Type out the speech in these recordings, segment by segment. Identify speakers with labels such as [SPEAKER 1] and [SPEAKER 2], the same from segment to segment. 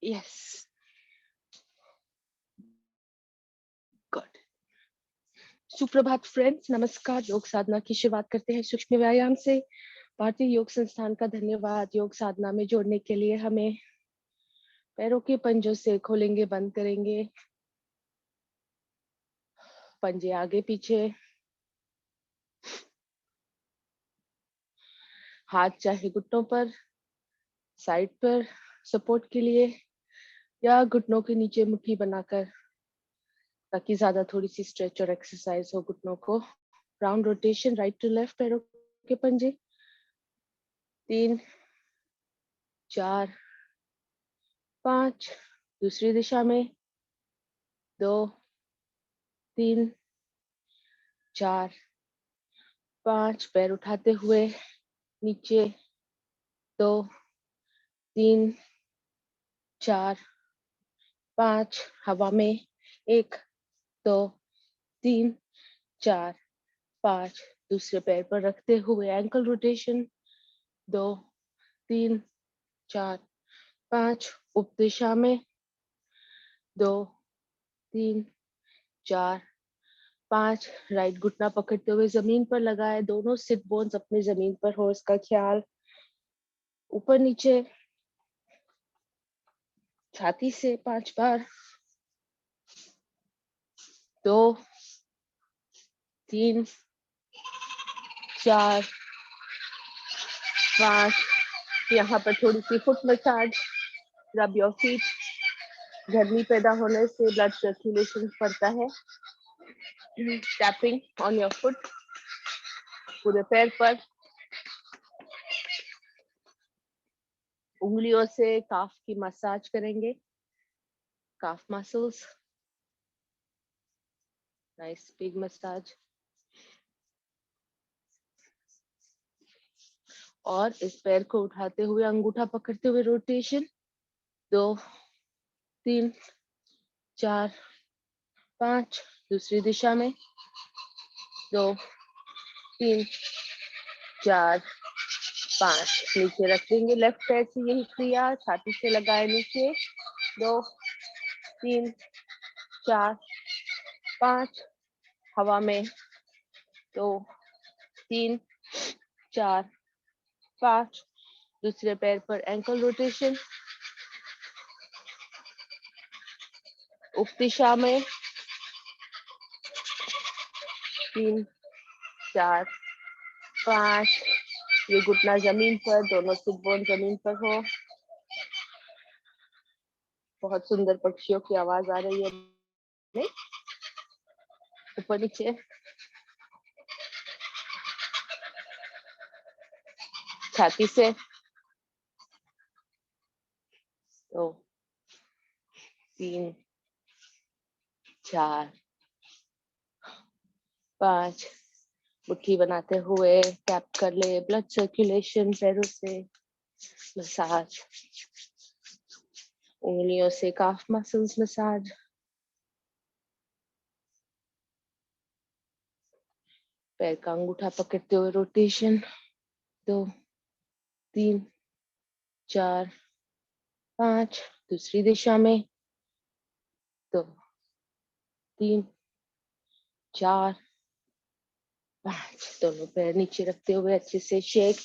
[SPEAKER 1] Yes, good. सुप्रभात friends, नमस्कार। योग साधना की शुरुआत करते हैं सूक्ष्म व्यायाम से। भारतीय योग संस्थान का धन्यवाद। योग साधना में जोड़ने के लिए हमें पैरों के पंजों से खोलेंगे, बंद करेंगे। पंजे आगे पीछे, हाथ चाहे घुटनों पर, साइड पर सपोर्ट के लिए, या घुटनों के नीचे मुट्ठी बनाकर, ताकि ज्यादा थोड़ी सी स्ट्रेच और एक्सरसाइज हो घुटनों को। Round rotation, right to left, पैरों के पंजे। 3, 4, 5, दूसरी दिशा में 2, 3, 4, 5, पैर उठाते हुए नीचे 2, 3, 4, 5, हवा में 1, 2, 3, 4, 5, दूसरे पैर पर रखते हुए एंकल रोटेशन 2, 3, 4, 5, उप दिशा में 2, 3, 4, 5, राइट घुटना पकड़ते हुए जमीन पर लगाए, दोनों सिट बोन्स अपने जमीन पर हो, इसका ख्याल। ऊपर नीचे छाती से 5 बार, 2, 3, 4, 5, यहाँ पर थोड़ी सी foot massage. Rub your feet. गर्मी पैदा होने से ब्लड सर्कुलेशन बढ़ता है। टैपिंग ऑन योर फुट, पूरे पैर पर उंगलियों से काफ की मसाज करेंगे, काफ मसल्स। Nice big massage. और इस पैर को उठाते हुए अंगूठा पकड़ते हुए रोटेशन 2, 3, 4, 5, दूसरी दिशा में 2, 3, 4, 5, नीचे रख देंगे। लेफ्ट पैर से यही क्रिया, छाती से लगाए नीचे 2, 3, 4, 5, हवा में 2, 3, 4, 5, दूसरे पैर पर एंकल रोटेशन, उप दिशा में 3, 4, 5, ये घुटना जमीन पर, दोनों सिट बोन जमीन पर हो। बहुत सुंदर पक्षियों की आवाज आ रही है। ऊपर नीचे छाती से 2, 3, 4, 5, मुट्ठी बनाते हुए टैप कर ले, ब्लड सर्कुलेशन पैरों से, मसाज उंगलियों से, काफ मसल्स मसाज। पैर का अंगूठा पकड़ते हुए रोटेशन 2, 3, 4, 5, दूसरी दिशा में 2, 3, 4, 5, दोनों पैर नीचे रखते हुए अच्छे से शेक,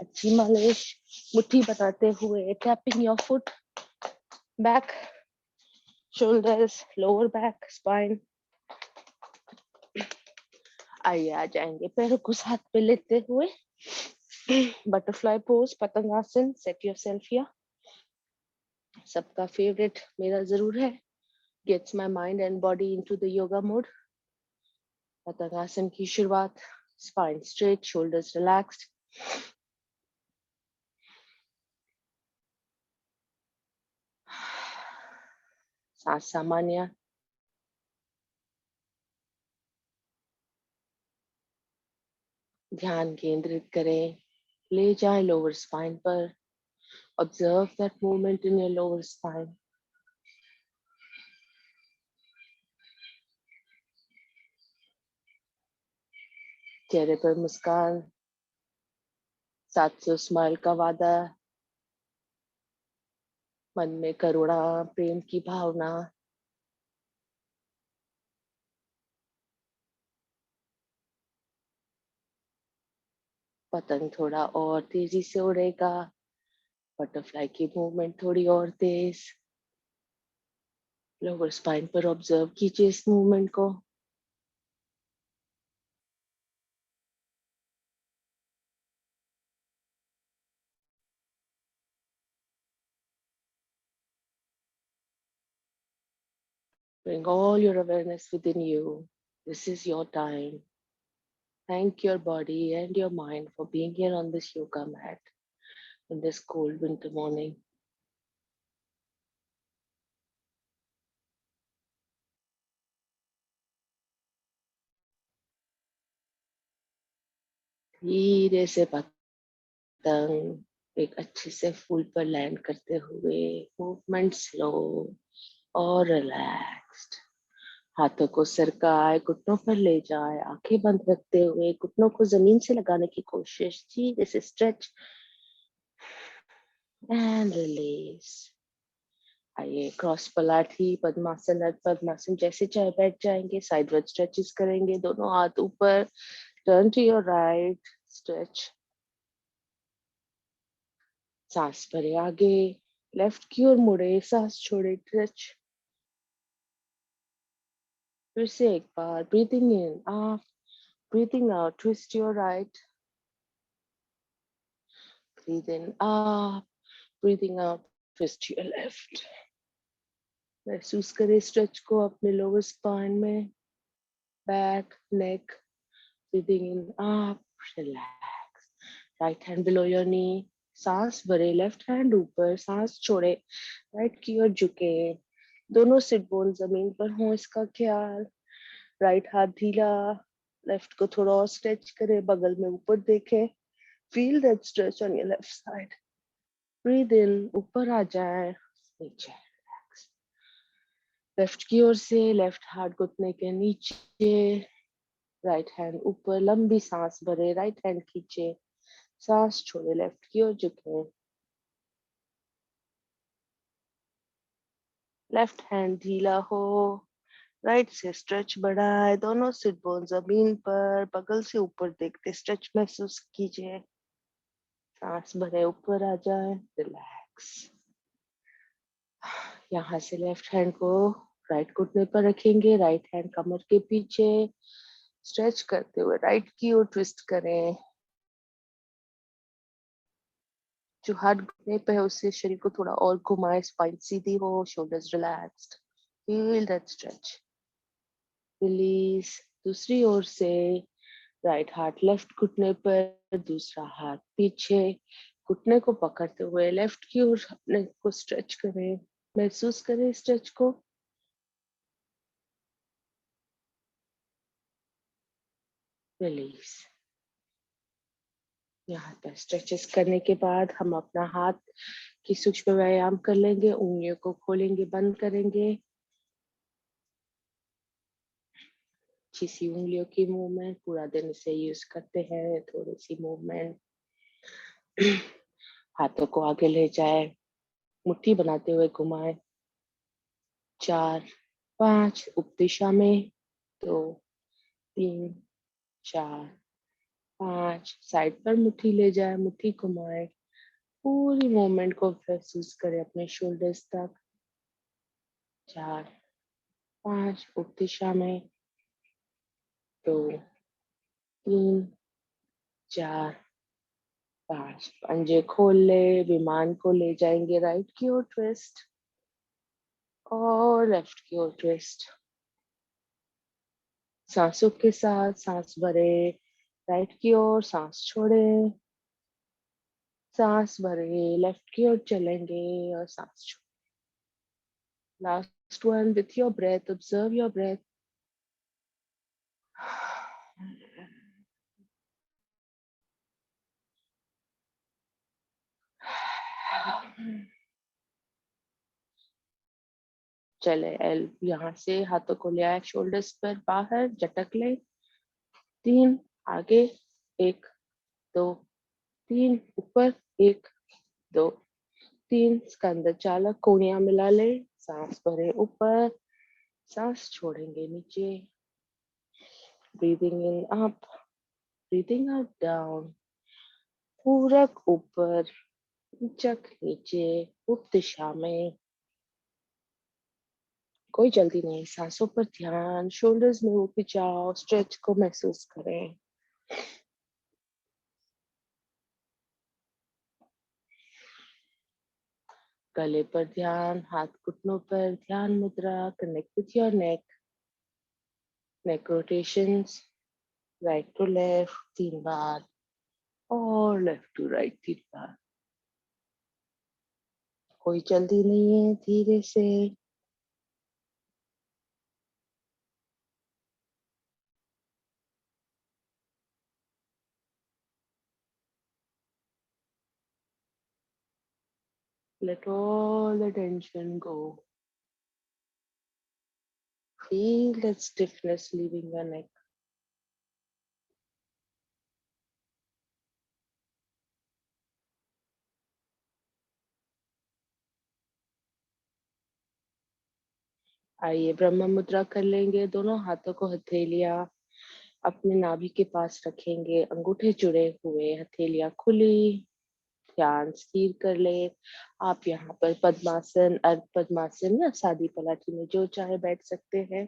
[SPEAKER 1] अच्छी मालिश, मुट्ठी बनाते हुए tapping your foot, back, shoulders, lower back, spine. आइए आ जाएंगे पैरों को साथ पे लेते हुए बटरफ्लाई पोज, पतंगासन। Set yourself here. सबका फेवरेट मेरा जरूर है। Gets my mind and body into the yoga mode. पतंगासन की शुरुआत, स्पाइन स्ट्रेट, शोल्डर्स रिलैक्स्ड। सांस सामान्य। ध्यान केंद्रित करें, ले जाएं लोअर स्पाइन पर। Observe that movement in your lower spine. चेहरे पर मुस्कान, 700 स्माइल का वादा। मन में करुणा, प्रेम की भावना। पतंग थोड़ा और तेजी से उड़ेगा। बटरफ्लाई की मूवमेंट थोड़ी और तेज। लोअर स्पाइन पर ऑब्जर्व कीजिए इस मूवमेंट को। Bring all your awareness within you. This is your time. Thank your body and your mind for being here on this yoga mat in this cold winter morning. धीरे से पतंग एक अच्छे से फूल पर लैंड करते हुए, मूवमेंट स्लो और रिलैक्स्ड। हाथों को सरकाए, घुटनों पर ले जाए, आंखें बंद रखते हुए घुटनों को जमीन से लगाने की कोशिश। धीरे से स्ट्रेच एंड रिलीज। आइए क्रॉस पलाठी, पद्मासन, अर्ध पद्मासन जैसे चाहे बैठ जाएंगे। साइडवर्ड स्ट्रेचेस करेंगे, दोनों हाथ ऊपर। Turn to your right, stretch. सांस भरे आगे, लेफ्ट की ओर मुड़े, सांस छोड़े, स्ट्रेच। फिर से एक बार, breathing in up, breathing out, twist your right, breathe in up, breathing out, twist your left. महसूस करें स्ट्रेच को अपने लोअर स्पाइन में, back, neck. Breathing in up, relax. Right hand below your knee. सांस भरे, लेफ्ट हैंड ऊपर, सांस छोड़े, राइट की ओर झुके। दोनों सिट बोन जमीन पर हो, इसका ख्याल। राइट हाथ ढीला, लेफ्ट को थोड़ा और स्ट्रेच करे, बगल में ऊपर देखे। Feel that stretch on your left side. Breathe in, ऊपर आ जाए, नीचे। लेफ्ट की ओर से लेफ्ट हाथ घुटने के नीचे, राइट हैंड ऊपर, लंबी सांस भरे, राइट हैंड खींचे, सांस छोड़े, लेफ्ट की ओर झुके। लेफ्ट हैंड ढीला हो, राइट से स्ट्रेच बढ़ाए, दोनों सिट बोन जमीन पर, बगल से ऊपर देखते स्ट्रेच महसूस कीजिए। सांस भरे, ऊपर आ जाए, रिलैक्स। यहाँ से लेफ्ट हैंड को राइट घुटने पर रखेंगे, राइट हैंड कमर के पीछे, स्ट्रेच करते हुए राइट की ओर ट्विस्ट करें। जो हाथ घुटने पे है उससे शरीर को थोड़ा और घुमाए, स्पाइन सीधी हो, shoulders relaxed. Feel that stretch, release. दूसरी ओर से राइट हाथ लेफ्ट घुटने पर, दूसरा हाथ पीछे, घुटने को पकड़ते हुए लेफ्ट की ओर अपने को स्ट्रेच करें। महसूस करें स्ट्रेच को। रिलीज। यहाँ पर स्ट्रेचेस करने के बाद हम अपना हाथ की सूक्ष्म व्यायाम कर लेंगे। उंगलियों को खोलेंगे, बंद करेंगे। अच्छी सी उंगलियों की मूवमेंट, पूरा दिन इसे यूज करते हैं। थोड़ी सी मूवमेंट। हाथों को आगे ले जाए, मुट्ठी बनाते हुए घुमाए। 4, 5 उप दिशा में। 2, 3, 4, 5 साइड पर मुट्ठी ले जाए, मुट्ठी घुमाए। पूरी मूवमेंट को महसूस करें अपने शोल्डर्स तक। 4, 5 उप दिशा में। 2, 3, 4, 5 पंजे खोल ले, विमान को ले जाएंगे राइट की ओर ट्विस्ट और लेफ्ट की ओर ट्विस्ट। सांसों के साथ सांस भरे, राइट की ओर, सांस छोड़े, सांस भरे, लेफ्ट की ओर चलेंगे और सांस छोड़े। Last one with your breath, observe your breath. चले एल, यहाँ से हाथों को ले आए शोल्डर्स पर, बाहर झटक ले। 3 आगे, 1, 2, 3 ऊपर, 1, 2, 3 स्कंद चालक कोणियां मिला ले, सांस भरे ऊपर, सांस छोड़ेंगे नीचे। Breathing in up, breathing out down, पूरक ऊपर, चक नीचे, उप दिशा में। कोई जल्दी नहीं, सांसों पर ध्यान, शोल्डर्स में खिंचाव, स्ट्रेच को महसूस करें। गले पर ध्यान, हाथ घुटनों पर, ध्यान मुद्रा, connect with your neck rotations, right to left 3 बार और लेफ्ट टू राइट 3 बार। कोई जल्दी नहीं है, धीरे से। Let all the tension go. Feel that stiffness leaving your neck. आइए ब्रह्म मुद्रा कर लेंगे। दोनों हाथों को हथेलियां अपने नाभि के पास रखेंगे, अंगूठे जुड़े हुए, हथेलियां खुली, ध्यान स्थिर कर ले। आप यहाँ पर पद्मासन, अर्ध पद्मासन या सादी पलाटी में जो चाहे बैठ सकते हैं।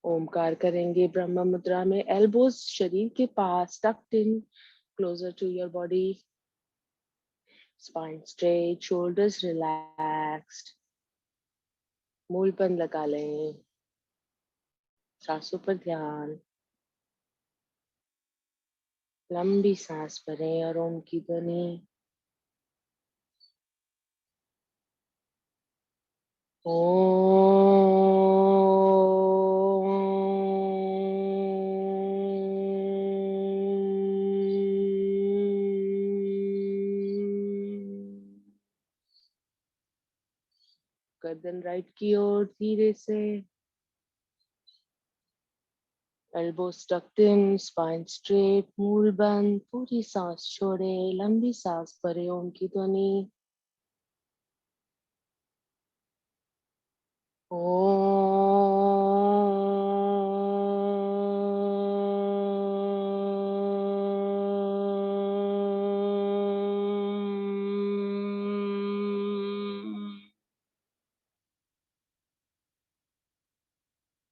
[SPEAKER 1] ओमकार करेंगे ब्रह्म मुद्रा में। एल्बोज शरीर के पास, tucked in, closer to your body, spine straight, shoulders relaxed. मूल बंद लगा लें, सांसों पर ध्यान। लंबी सांस भरें और ओम की ध्वनि गर्दन राइट की ओर धीरे से, एल्बोस टक्ड इन, स्पाइन स्ट्रेट, मूल बंद, पूरी सांस छोड़े, लंबी सांस भरे, ओम की ध्वनि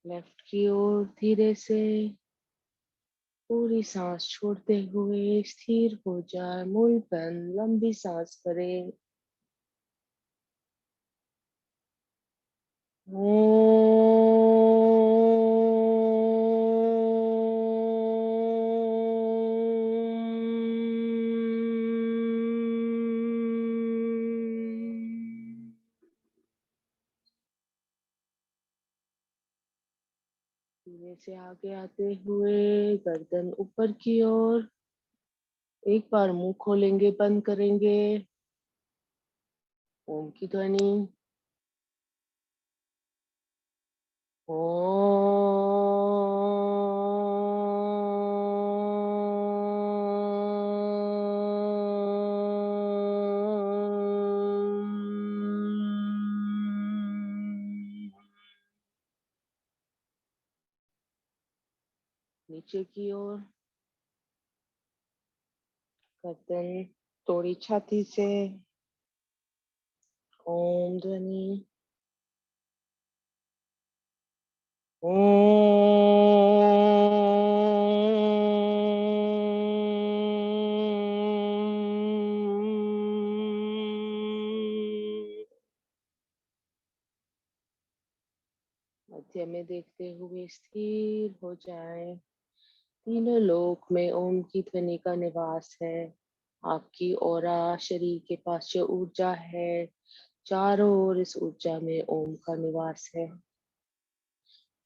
[SPEAKER 1] लेफ्ट की ओर धीरे से, पूरी सांस छोड़ते हुए स्थिर हो जाए, मूल बंद, लंबी सांस भरे। धीरे से आगे आते हुए गर्दन ऊपर की ओर, एक बार मुंह खोलेंगे, बंद करेंगे, ओम की ध्वनि नीचे की ओर, गर्दन तोड़ी छाती से, ओम ध्वनि मध्य में देखते हुए स्थिर हो जाए। तीनों लोक में ओम की ध्वनि का निवास है। आपकी ऑरा, शरीर के पास जो ऊर्जा है, चारों ओर इस ऊर्जा में ओम का निवास है।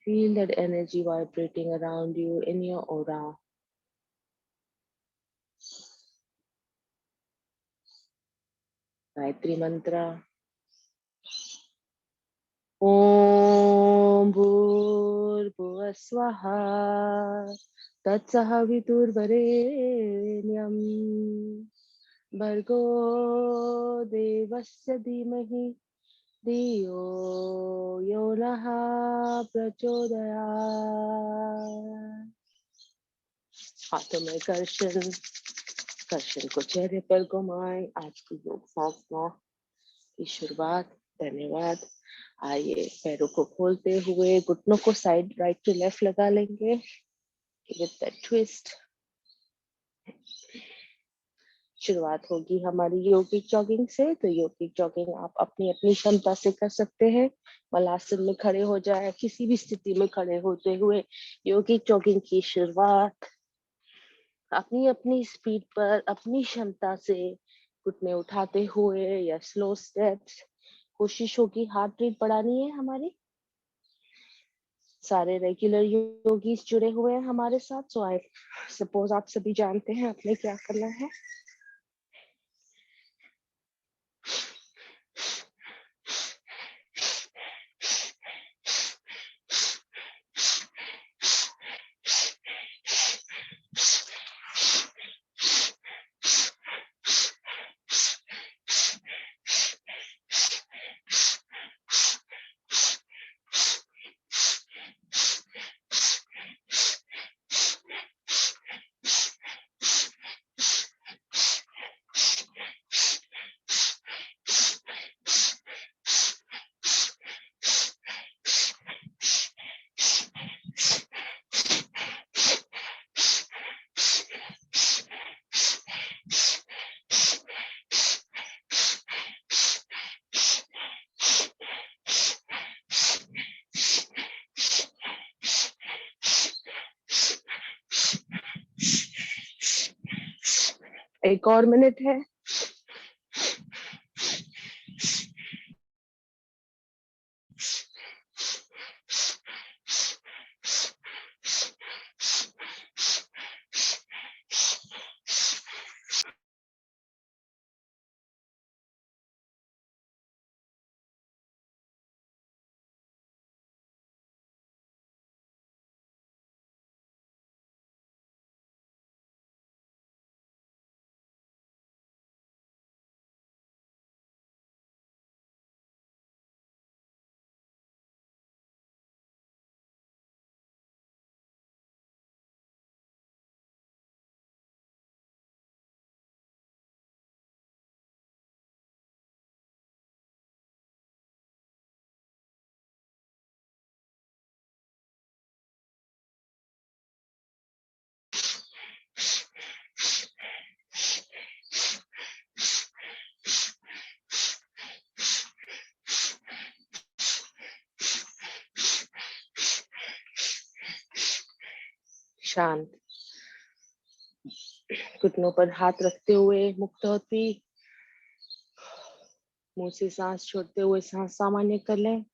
[SPEAKER 1] Feel that energy vibrating around you in your aura. Gayatri मंत्र। ओम भूर्भुवः स्वः तत्सवितुर्वरेण्यं भर्गो देवस्य धीमहि धियो यो नः प्रचोदयात्। हाथों में कर्षण, कर्षण को चेहरे पर घुमाएं। आज की योग साधना की शुरुआत। धन्यवाद। आइए पैरों को खोलते हुए घुटनों को साइड राइट टू लेफ्ट लगा लेंगे विद दैट ट्विस्ट। शुरुआत होगी हमारी योगिक जॉगिंग से। तो योगिक जॉगिंग आप अपनी अपनी क्षमता से कर सकते हैं। मलासन में खड़े हो जाए, किसी भी स्थिति में खड़े होते हुए योगिक जॉगिंग की शुरुआत अपनी अपनी स्पीड पर, अपनी क्षमता से घुटने उठाते हुए या स्लो स्टेप्स। कोशिश होगी हार्ट रेट बढ़ानी है हमारी। सारे रेगुलर योगीज जुड़े हुए हैं हमारे साथ। सो आई सपोज आप सभी जानते हैं अपने क्या करना है। एक और मिनट है। शांत, घुटनों पर हाथ रखते हुए मुक्त होती, मुंह से सांस छोड़ते हुए सांस सामान्य कर लें।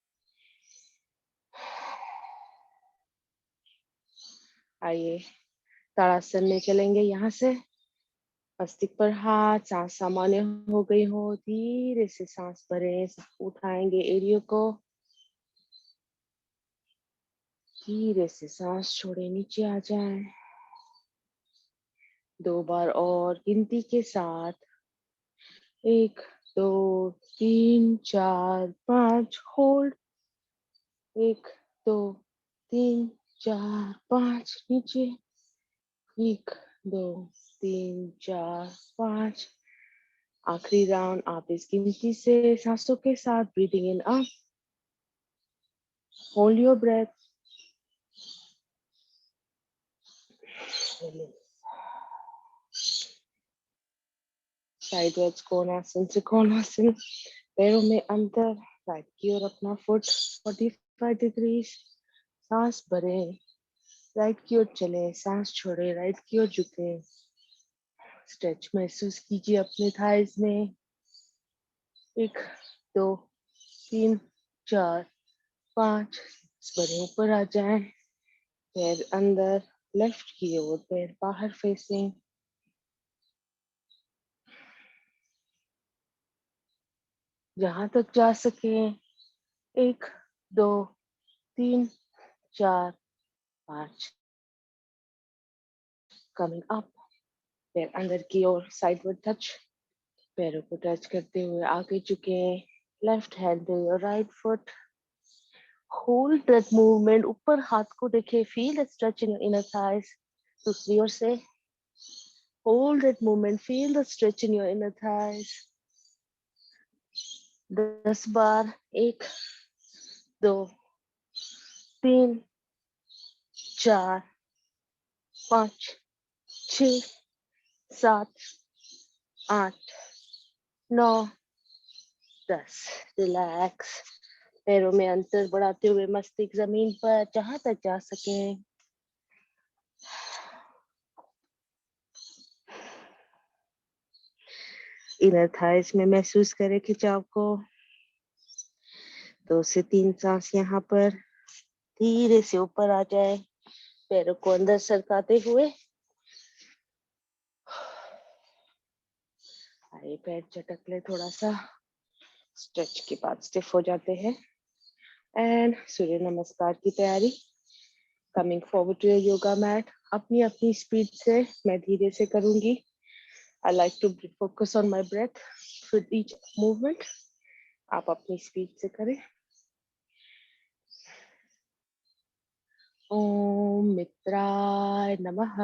[SPEAKER 1] आइए ताड़ासन में चलेंगे। यहाँ से मस्तिष्क पर हाथ, सांस सामान्य हो गई हो, धीरे से सांस भरें। उठाएंगे एरियो को, धीरे से सांस छोड़े, नीचे आ जाए। 2 बार और गिनती के साथ। 1 2 3 4 5 होल्ड। 1 2 3 4 5 नीचे। 1 2 3 4 5। आखिरी राउंड आप इस गिनती से सांसों के साथ breathing in up, hold your breath, sidewards कोणासन त्रिकोणासन। पैरों में अंतर, राइट की ओर अपना फुट 45 डिग्री। सांस भरें, राइट की ओर चले, सांस छोड़े, राइट की ओर झुके। स्ट्रेच महसूस कीजिए अपने थाइज में। 1 2 3 4 5। भरे ऊपर आ जाए, पैर अंदर, लेफ्ट की ओर, पैर बाहर फेसिंग। जहां तक जा सके। 1 2 3 4 5। कमिंग अप, पैर अंदर की ओर, साइडवर्ड टच। पैरों को टच करते हुए आगे झुके, लेफ्ट हैंड पे your right foot, hold that movement, ऊपर हाथ को देखे, feel the stretch in your inner thighs. दूसरी ओर से hold that movement, feel the stretch in your inner thighs. 10 bar, 1 2 3 4 5 6 7 8 9 10। Relax, पैरों में अंतर बढ़ाते हुए मस्तिष्क जमीन पर जहां तक जा सके। इनर थाइज में महसूस करें खिंचाव को। 2 से 3 सांस यहाँ पर धीरे से ऊपर आ जाए, पैरों को अंदर सरकाते हुए। आए पैर चटक ले थोड़ा सा, स्ट्रेच के बाद स्टिफ हो जाते हैं। एंड सूर्य नमस्कार की तैयारी। Coming forward to your yoga mat, अपनी अपनी स्पीड से मैं धीरे से करूंगी। I like to focus on my breath with each movement. आप अपनी स्पीड से करें। ओम मित्राय नमः।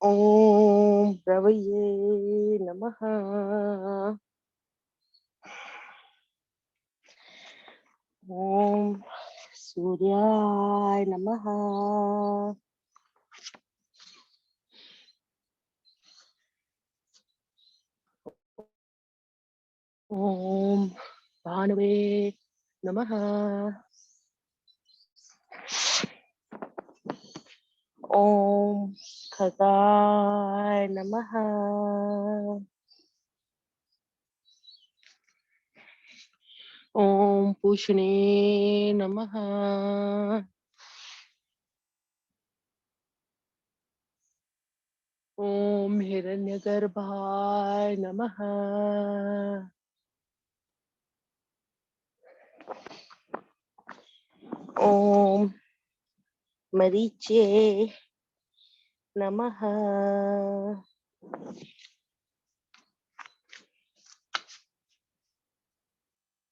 [SPEAKER 1] ओम रवये नमः। ओम सूर्याय नमः। ओम भानुवे नमः। ओम खगाय नमः। ओम पूषणे नमः। ओम हिरण्यगर्भाय नमः। ओम मरीचे नमः।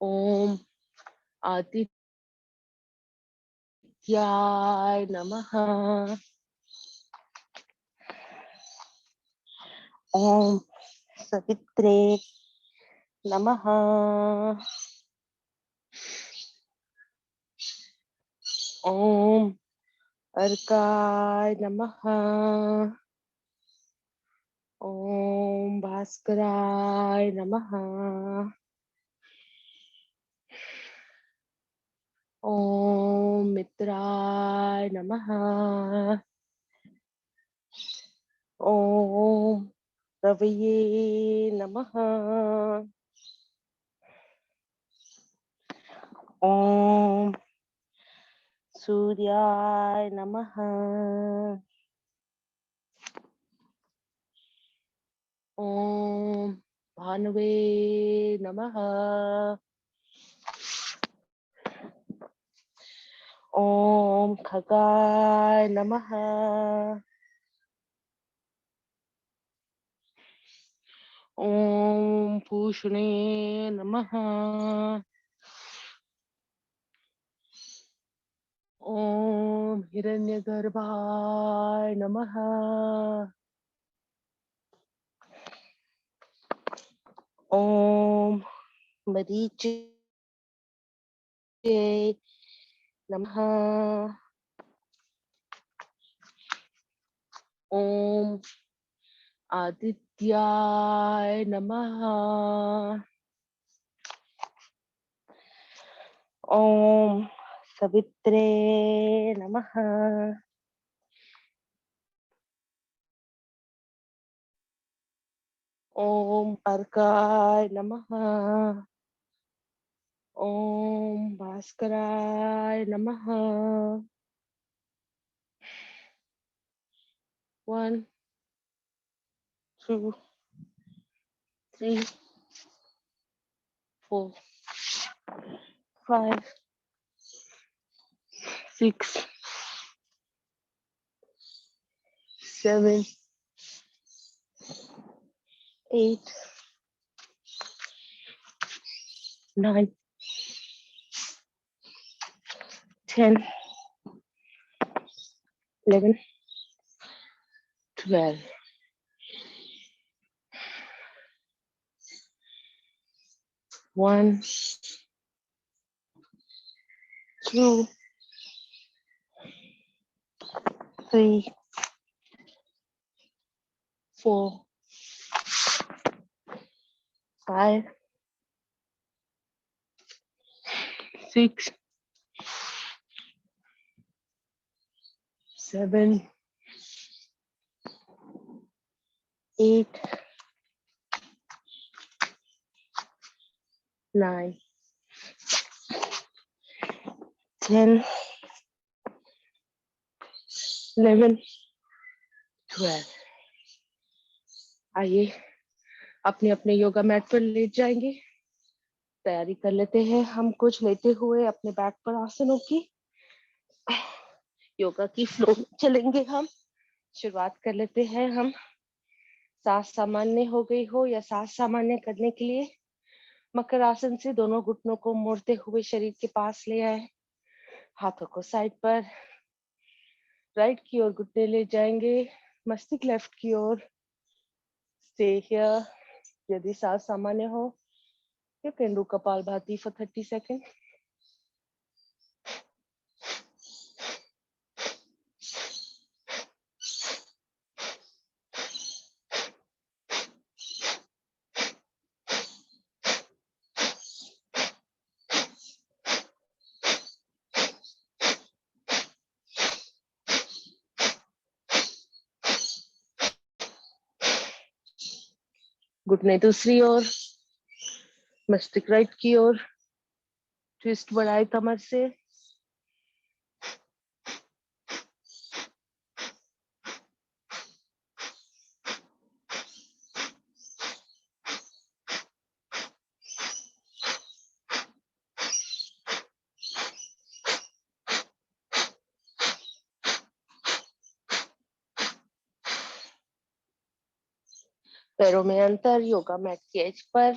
[SPEAKER 1] ओम आदित्याय नमः। ओम सवित्रे नमः। ओम अर्काय नमः। ओम भास्कराय नमः। ओम मित्राय नमः। ओम रवये नमः। ओम सूर्याय नमः। ओम भानुवे नमः। ओम खगाय नमः। ओम पूषणे नमः। ओम हिरण्यगर्भाय नमः। ओम मरीचे नमः। ओम आदित्याय नमः। ओम सवित्रे नमः। ओम अर्काय नमः। ओम भास्कराय नमः। 1 2 3 4 5 6 7 8, 9, 10, 11, 12. 1, 2, 3, 4, 5, 6, 7, 8, 9, 10, 11, 12. आइए अपने अपने योगा मैट पर लेट जाएंगे। तैयारी कर लेते हैं हम कुछ लेते हुए अपने बैक पर आसनों की। योगा की फ्लो में चलेंगे हम। शुरुआत कर लेते हैं हम। सांस सामान्य हो गई हो या सांस सामान्य करने के लिए मकर आसन से दोनों घुटनों को मोड़ते हुए शरीर के पास ले आए। हाथों को साइड पर, राइट की ओर घुटने ले जाएंगे, मस्तिष्क लेफ्ट की ओर। Stay here. यदि सांस सामान्य हो, you can do Kapalbhati for 30 seconds. घुटने दूसरी ओर, मस्तिष्क राइट की ओर। ट्विस्ट बढ़ाए कमर से। पैरों में अंतर, योगा मैट की एज पर,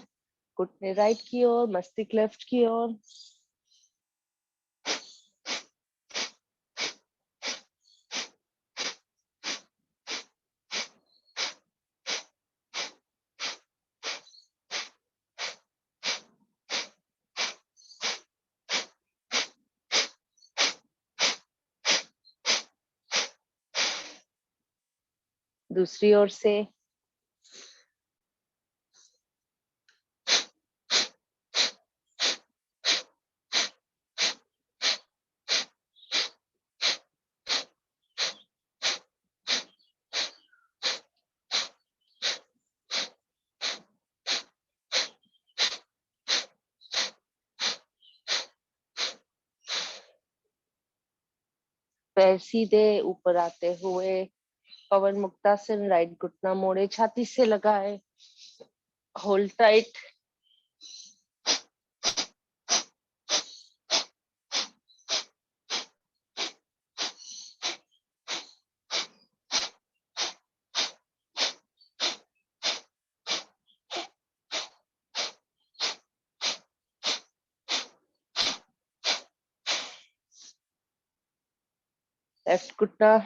[SPEAKER 1] घुटने राइट की ओर, मस्तिष्क लेफ्ट की ओर। दूसरी ओर से। पैर सीधे ऊपर आते हुए पवन मुक्तासन, राइट घुटना मोड़े छाती से लगाए। Hold tight. लेफ्ट घुटना।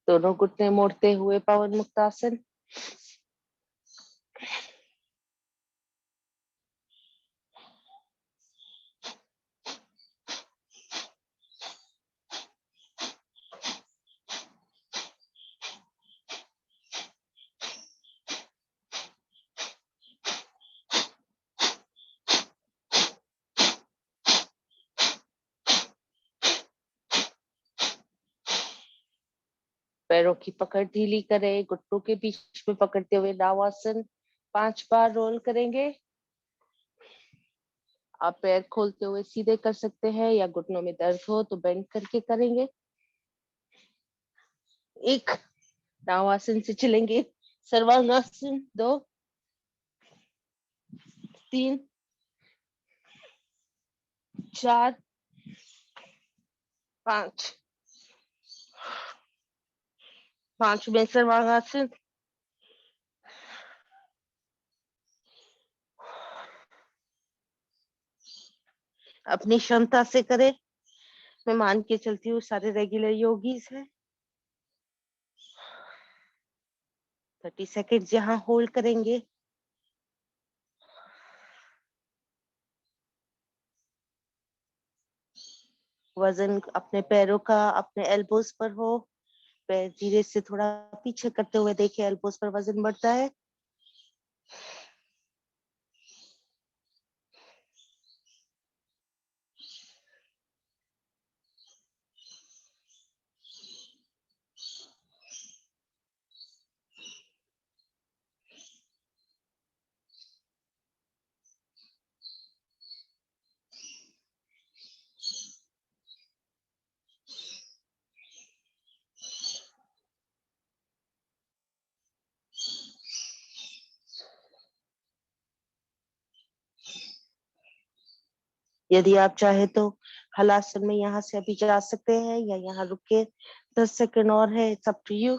[SPEAKER 1] दोनों घुटने मोड़ते हुए पवन मुक्तासन। पैरों की पकड़ ढीली करें, घुटनों के बीच में पकड़ते हुए नावासन 5 बार रोल करेंगे। आप पैर खोलते हुए सीधे कर सकते हैं या घुटनों में दर्द हो तो बेंड करके करेंगे। 1 नावासन से चलेंगे, सर्वांगासन 2 3 4 5 5वें सर्वांगासन। अपनी क्षमता से करें। मैं मान के चलती हूँ सारे रेगुलर योगीज हैं। 30 सेकेंड्स यहाँ होल्ड करेंगे। वजन अपने पैरों का अपने एल्बोज पर हो। पैर धीरे से थोड़ा पीछे करते हुए देखिए, एल्बोज पर वजन बढ़ता है। यदि आप चाहे तो हलासन में यहाँ से अभी जा सकते हैं या यहाँ रुक के 10 सेकंड और है। It's up to you.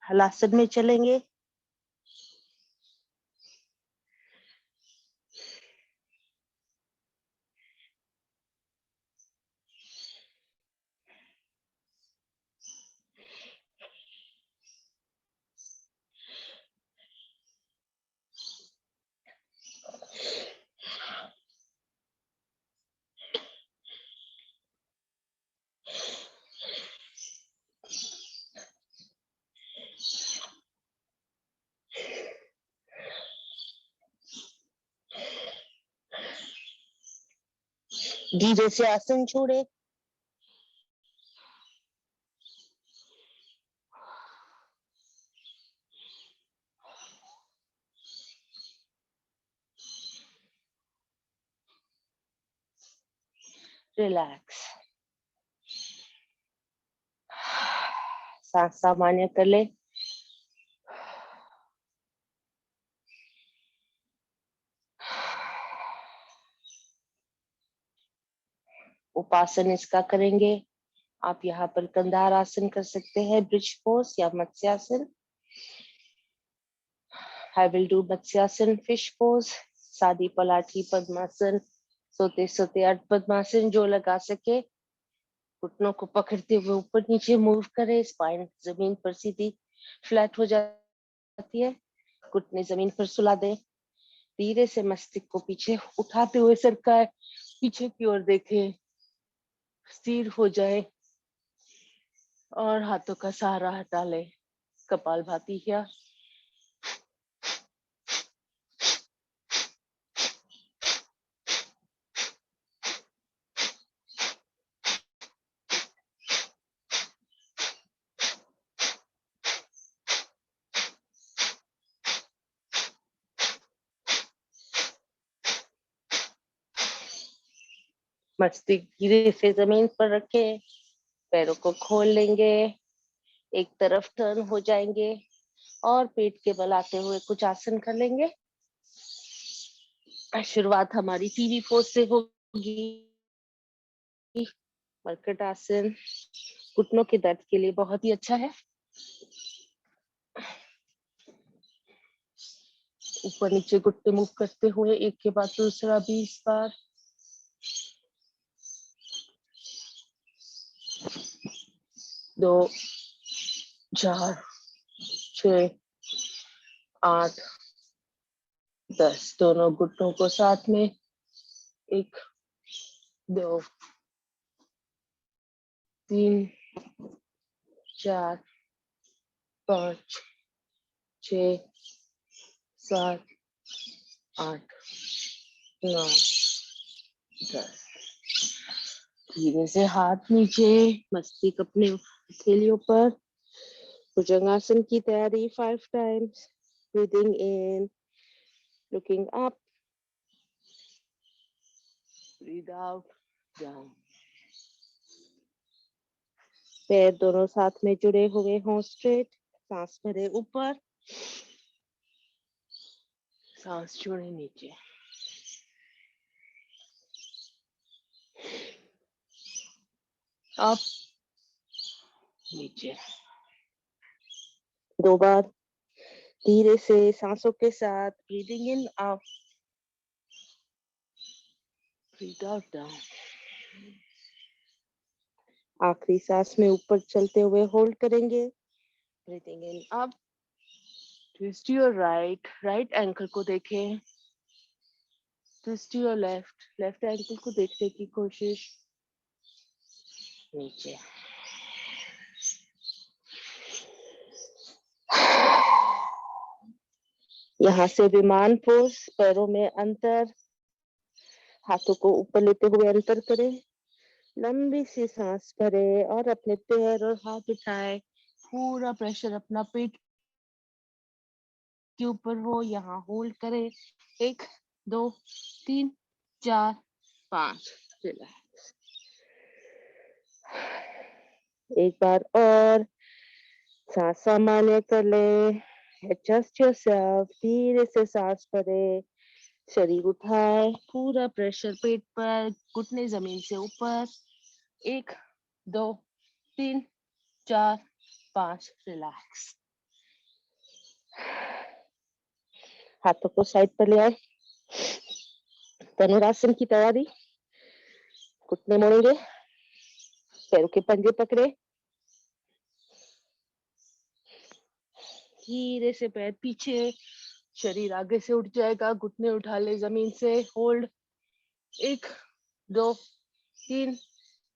[SPEAKER 1] हलासन में चलेंगे। धीरे से आसन छोड़े। रिलैक्स। सांस सामान्य कर ले। उपासन इसका करेंगे। आप यहाँ पर कंधार आसन कर सकते हैं, ब्रिज पोज या matsyasana. I will do matsyasana, fish pose, सादी पलाठी, पद्मासन, सोते सोते अर्ध पद्मासन। जो लगा सके घुटनों को पकड़ते हुए ऊपर नीचे मूव करें। स्पाइन जमीन पर सीधी फ्लैट हो जाती है। घुटने जमीन पर सुला दें। धीरे से मस्तिष्क को पीछे उठाते हुए सरकाएं, पीछे की ओर देखें, स्थिर हो जाए और हाथों का सहारा हटा ले। कपालभाति या मस्तिष्क धीरे से जमीन पर रखे। पैरों को खोल लेंगे, एक तरफ टर्न हो जाएंगे और पेट के बल आते हुए कुछ आसन कर लेंगे। शुरुआत हमारी टीवी पोज से होगी। मरकट आसन घुटनों के दर्द के लिए बहुत ही अच्छा है। ऊपर नीचे घुटने मूव करते हुए एक के बाद दूसरा 20 बार। दो, 4, 6, 8, 10। दोनों घुटनों को साथ में। 1, 2, 3, 4, 5, 6 7 8 9 10। धीरे से हाथ नीचे, मस्तिष्क अपने हथेलियों पर। भुजंगासन की तैयारी 5 times. Breathing in, looking up, breathe out, down. पैर दोनों साथ में जुड़े हुए हों, स्ट्रेट। सांस भरे ऊपर, सांस छोड़े नीचे। अप, नीचे। 2 बार धीरे से सांसों के साथ breathing in, up, breathe out, down. आखिरी सांस में ऊपर चलते हुए होल्ड करेंगे। Breathing in, up, twist your right ankle को देखें। ट्विस्ट योर लेफ्ट एंकल को देखने की कोशिश। नीचे। यहाँ से विमान पोज, पैरों में अंतर, हाथों को ऊपर लेते हुए अंतर करें। लंबी सी सांस भरे और अपने पैर और हाथ उठाए। पूरा प्रेशर अपना पेट के ऊपर हो, यहाँ होल्ड करें। 1 2 3 4 5। रिलैक्स। एक बार और सांस सामान्य कर ले। Adjust yourself. धीरे से सांस भरे, शरीर उठाए, पूरा प्रेशर पेट पर, घुटने जमीन से ऊपर। 1 2 3 4 5। रिलैक्स। हाथों को साइड पर ले आए। धनुरासन की तैयारी। घुटने मोड़ेंगे, पैरों के पंजे पकड़े, धीरे से पैर पीछे, शरीर आगे से उठ जाएगा। घुटने उठा ले जमीन से, होल्ड। 1 2 3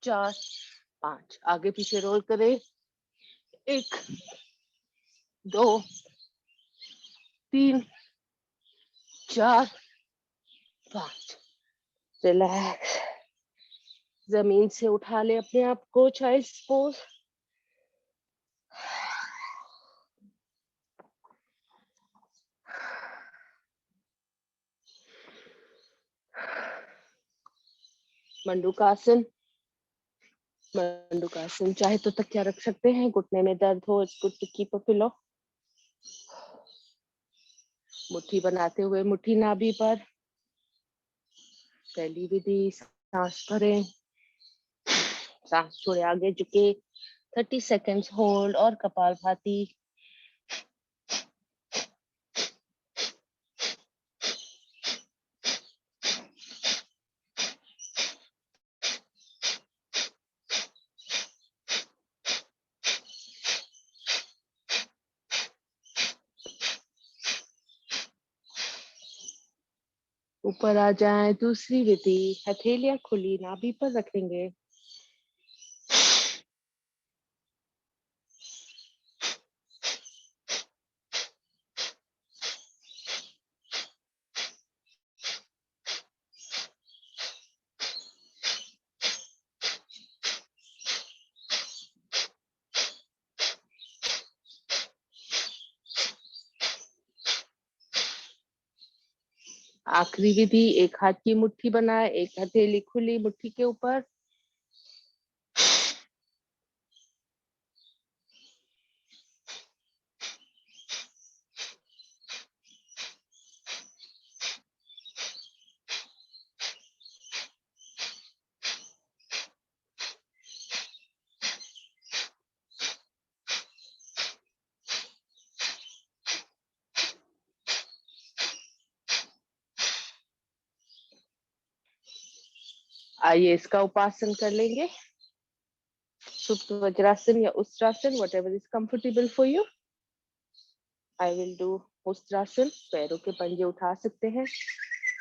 [SPEAKER 1] 4 5। आगे पीछे रोल करें। 1 2 3 4 5। रिलैक्स। जमीन से उठा ले अपने आप को, चाइल्ड्स पोज। मंडूकासन। मंडूकासन चाहे तो तकिया रख सकते हैं। घुटने में दर्द हो, it's good to keep a pillow. मुट्ठी बनाते हुए मुट्ठी नाभि पर। पहली विधि, सांस भरें, सांस छोड़े, आगे झुके, 30 सेकेंड्स होल्ड और कपालभाति। ऊपर आ जाएं। दूसरी विधि, हथेलियां खुली नाभि पर रखेंगे। आखिरी विधि, एक हाथ की मुट्ठी बनाए, एक हथेली खुली मुट्ठी के ऊपर। आइए इसका उपासन कर लेंगे। सुप्त वज्रासन या उस्त्रासन, whatever is comfortable for you. I will do उस्त्रासन। पैरों के पंजे उठा सकते हैं,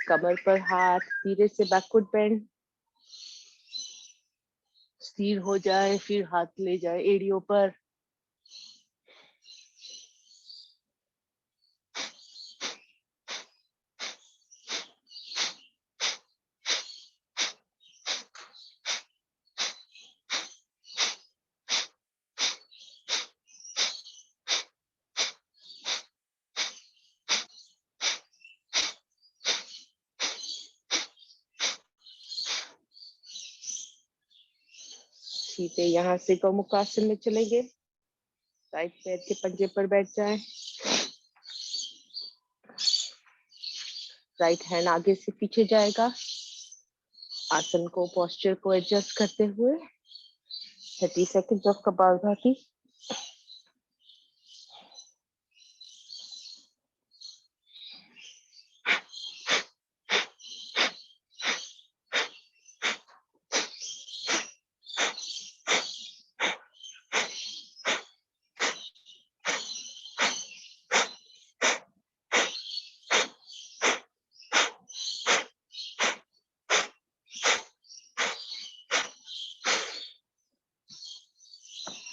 [SPEAKER 1] कमर पर हाथ, धीरे से बैकवर्ड बेंड, स्थिर हो जाए, फिर हाथ ले जाए एड़ियों पर। सीधे यहाँ से गौमुखासन में चलेंगे। राइट पैर के पंजे पर बैठ जाएं। राइट हैंड आगे से पीछे जाएगा। आसन को, पोस्चर को एडजस्ट करते हुए 30 सेकंड्स ऑफ कपालभाति।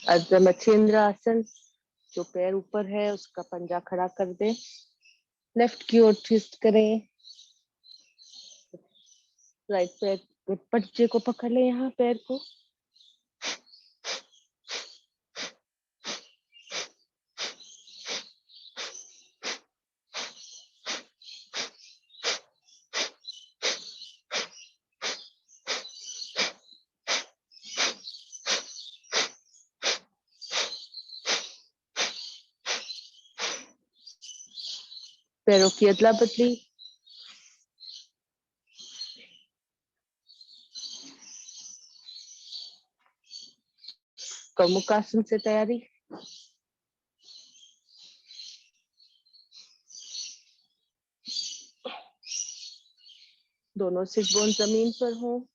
[SPEAKER 1] अर्ध मत्स्येंद्र आसन, जो पैर ऊपर है उसका पंजा खड़ा कर दे। लेफ्ट की ओर ट्विस्ट करें। राइट पैर पंजे को पकड़ ले, यहाँ पैर को। पैरों की अदला बदली। गौमुखासन से तैयारी। दोनों सिट बोन जमीन पर हो।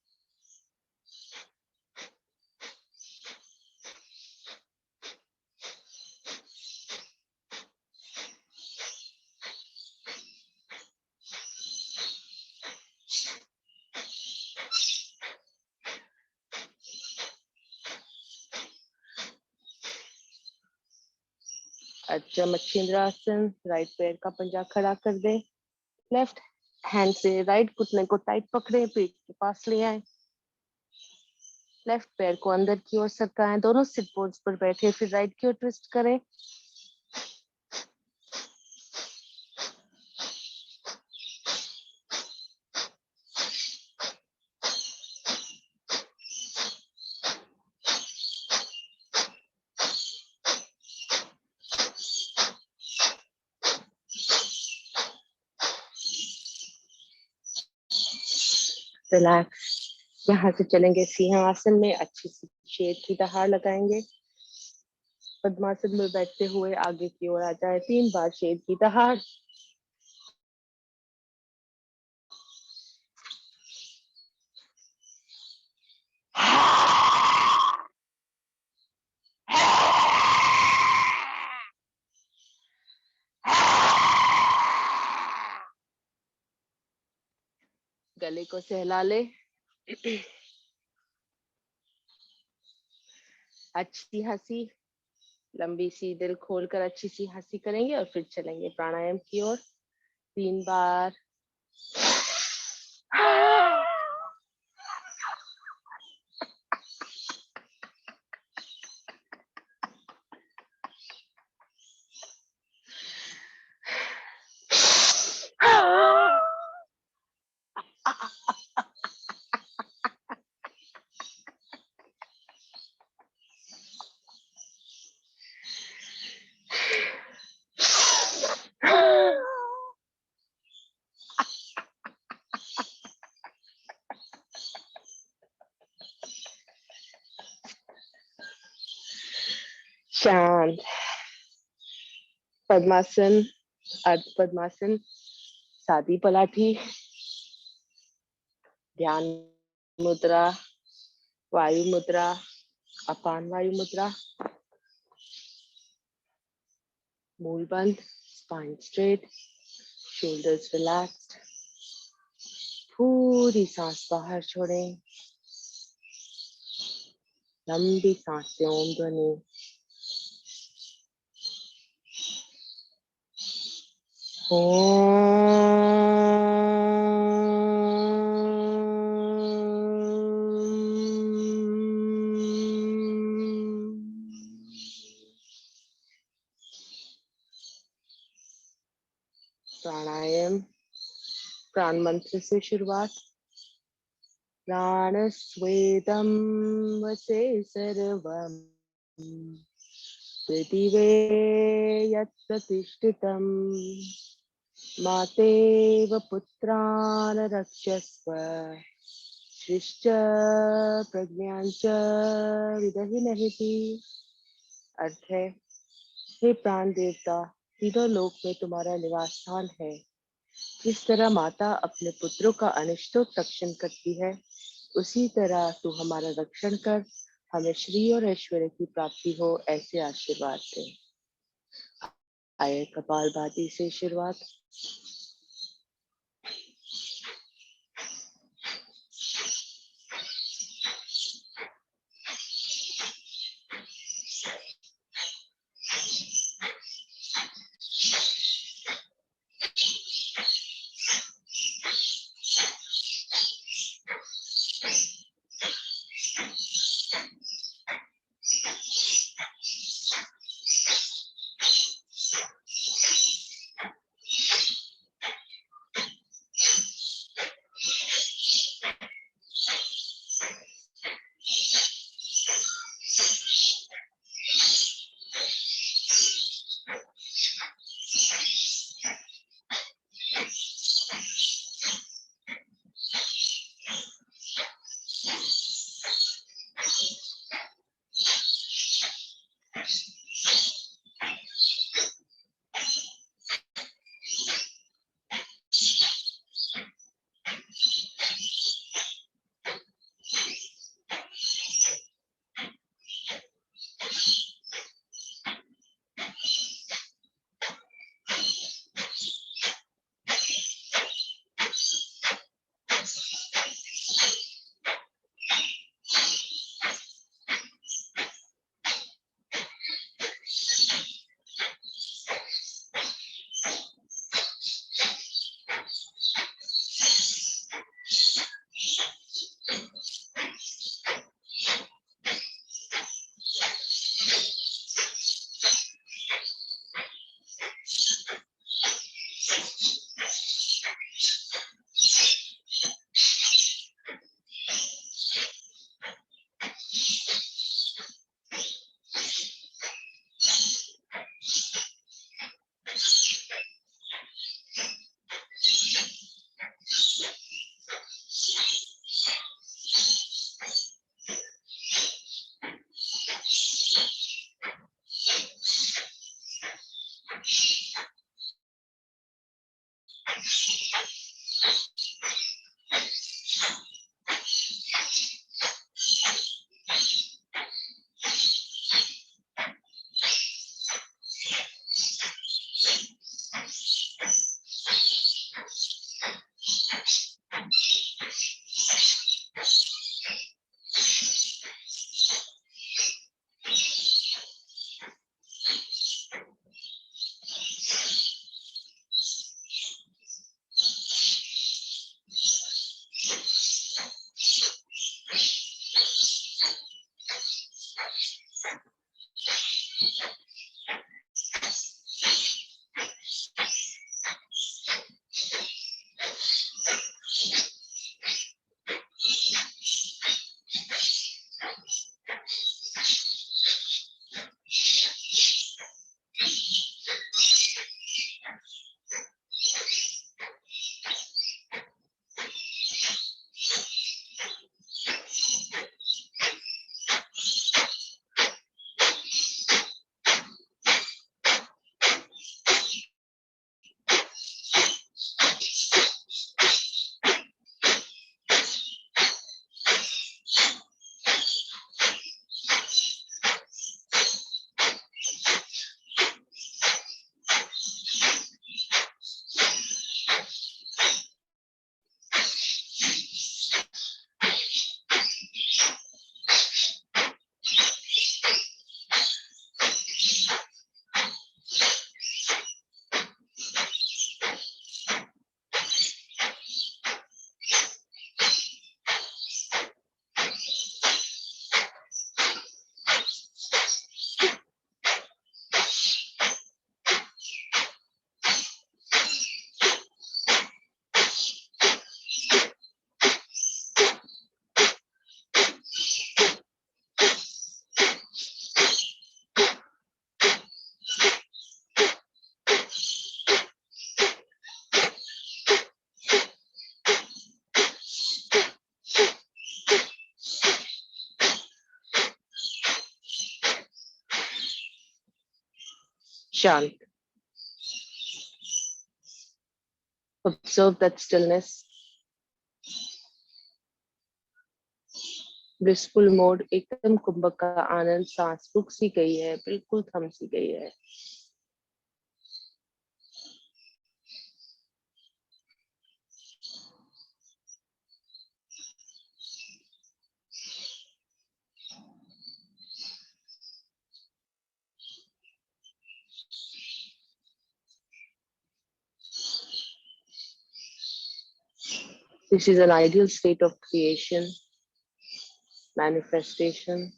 [SPEAKER 1] अच्छा, मत्स्येंद्र आसन। राइट पैर का पंजा खड़ा कर दे। लेफ्ट हैंड से राइट घुटने को टाइट पकड़े, पीठ के पास ले आए। लेफ्ट पैर को अंदर की ओर सरकाएं। दोनों सिट बोन्स पर बैठे, फिर राइट की ओर ट्विस्ट करें। रिलैक्स। यहाँ से चलेंगे सिंहासन में। अच्छी सी शेर की दहाड़ लगाएंगे। पद्मासन में बैठते हुए आगे की ओर आ जाए। 3 बार शेर की दहाड़। गले को सहला ले। अच्छी हंसी, लंबी सी दिल खोलकर अच्छी सी हंसी करेंगे और फिर चलेंगे प्राणायाम की ओर। 3 बार। शांत। पद्मासन, अर्ध पद्मासन, सादी पलाठी, ध्यान मुद्रा, वायु मुद्रा, अपान वायु मुद्रा। मूल बंद, स्पाइन स्ट्रेट, शोल्डर्स रिलैक्स्ड। पूरी सांस बाहर छोड़ें। लंबी सांस से ओम ध्वनि। प्राणायाम प्राण मंत्र से शुरुआत। प्राणस्वेदं वसे सर्वं पृथिवे यत् प्रतिष्ठितं मातेव पुत्रान् रक्षस्व सृष्ट प्रज्ञाञ्च विदहिनहिति। अर्थ है, हे प्राण देवता, तीनों लोक में तुम्हारा निवास स्थान है। जिस तरह माता अपने पुत्रों का अनिष्टों रक्षण करती है, उसी तरह तू हमारा रक्षण कर हमें श्री और ऐश्वर्य की प्राप्ति हो, ऐसे आशीर्वाद दे। आए कपालभाति से शुरुआत। शांत. Observe that stillness. Blissful mode, एकदम कुंभक का आनंद. सांस रुक सी गई है, बिल्कुल थम सी गई है. This is an ideal state of creation, manifestation.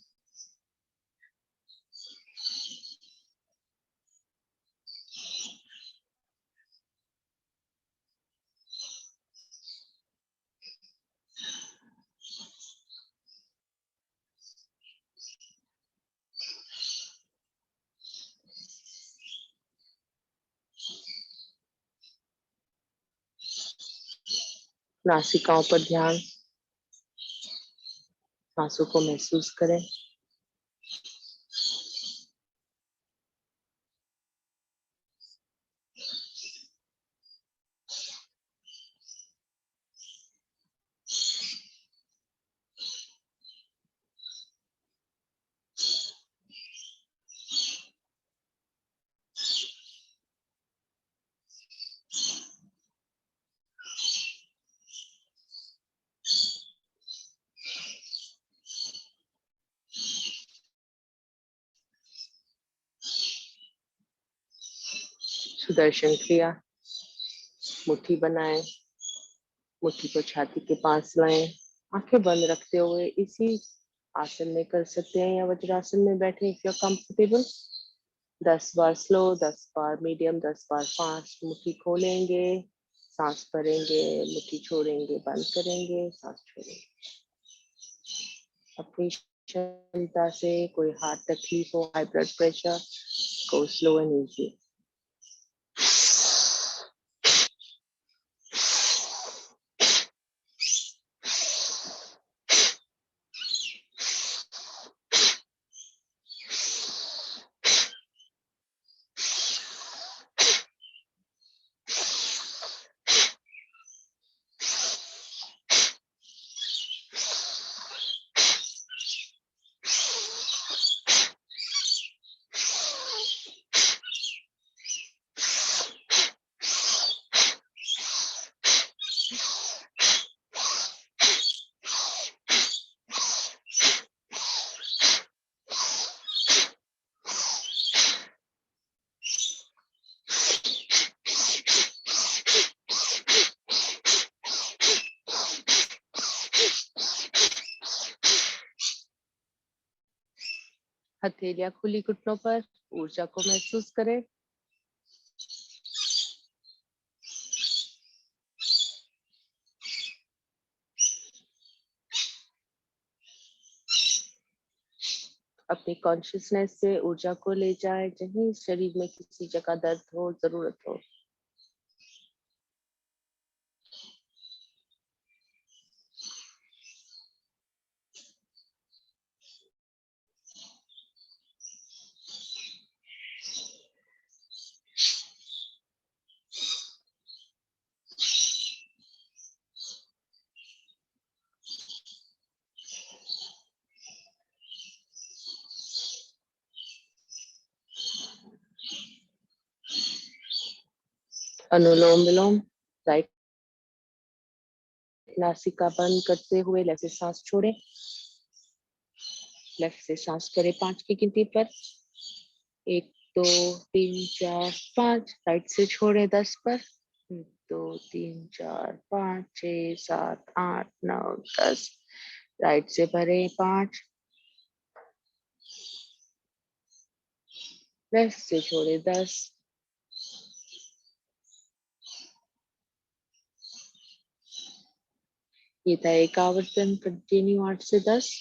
[SPEAKER 1] नासिकाओं पर ध्यान. सांसों को महसूस करें. सुदर्शन क्रिया. मुट्ठी बनाएं. मुट्ठी को छाती के पास लाएं. आंखें बंद रखते हुए इसी आसन में कर सकते हैं या वज्रासन में बैठे इफ यू आर कंफर्टेबल. 10 बार स्लो, 10 बार मीडियम, 10 बार फास्ट. मुट्ठी खोलेंगे, सांस भरेंगे, मुट्ठी छोड़ेंगे, बंद करेंगे, सांस छोड़ेंगे. अपनी क्षमता से. कोई हार्ट तकलीफ हो, high blood pressure, go slow and easy. हथेलियां खुली घुटनों पर. ऊर्जा को महसूस करें. अपनी कॉन्शियसनेस से ऊर्जा को ले जाए जहीं शरीर में किसी जगह दर्द हो, जरूरत हो. अनुलोम विलोम. राइट नासिका बंद करते हुए लेफ्ट से सांस छोड़े. लेफ्ट से सांस करें 5 की गिनती पर. 1 2 3 4 5. राइट से छोड़े 10 पर. 1 2 3 4 5 6 7 8 9 10. राइट से भरे 5. लेफ्ट से छोड़े 10. ये था एक आवर्तन. कंटिन्यू 8 से 10.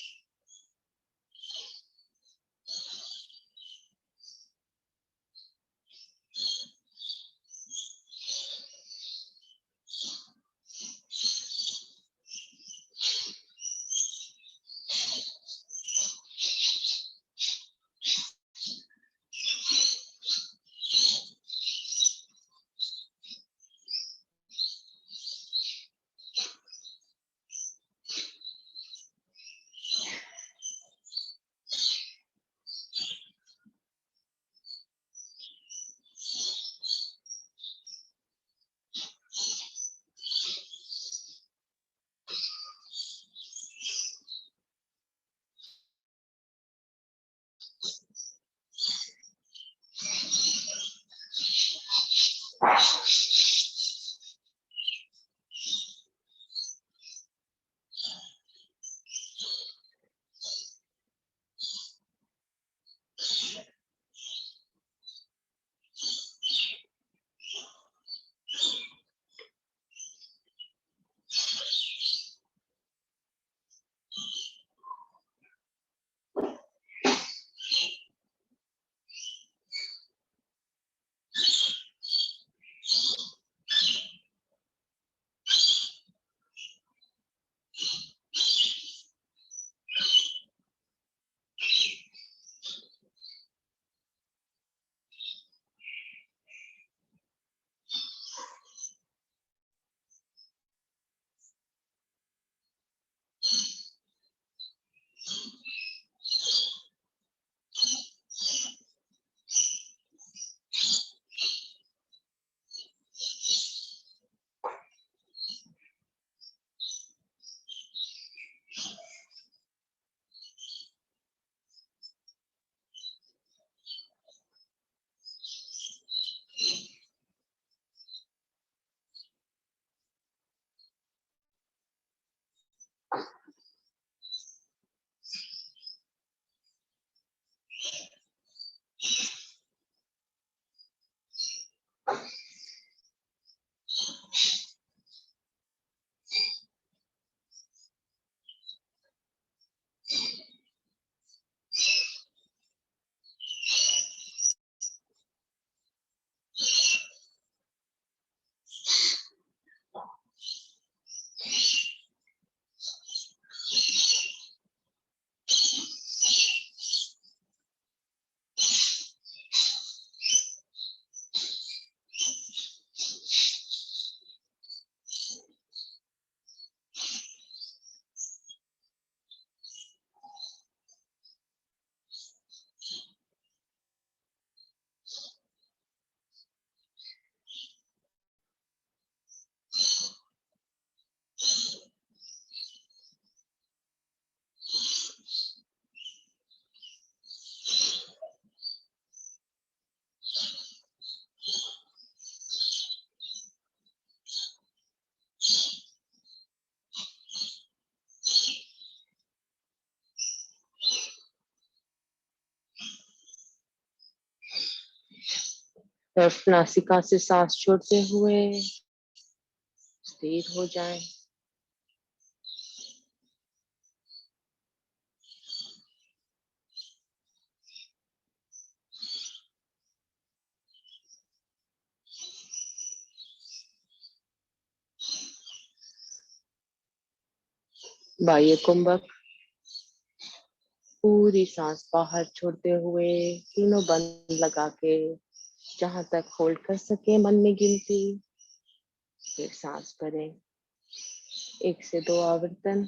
[SPEAKER 1] सिर्फ नासिका से सांस छोड़ते हुए स्थिर हो जाएं। बाह्य कुंभक, पूरी सांस बाहर छोड़ते हुए तीनों बंद लगा के जहां तक होल्ड कर सके मन में गिनती, फिर सांस भरें 1 से 2 आवर्तन।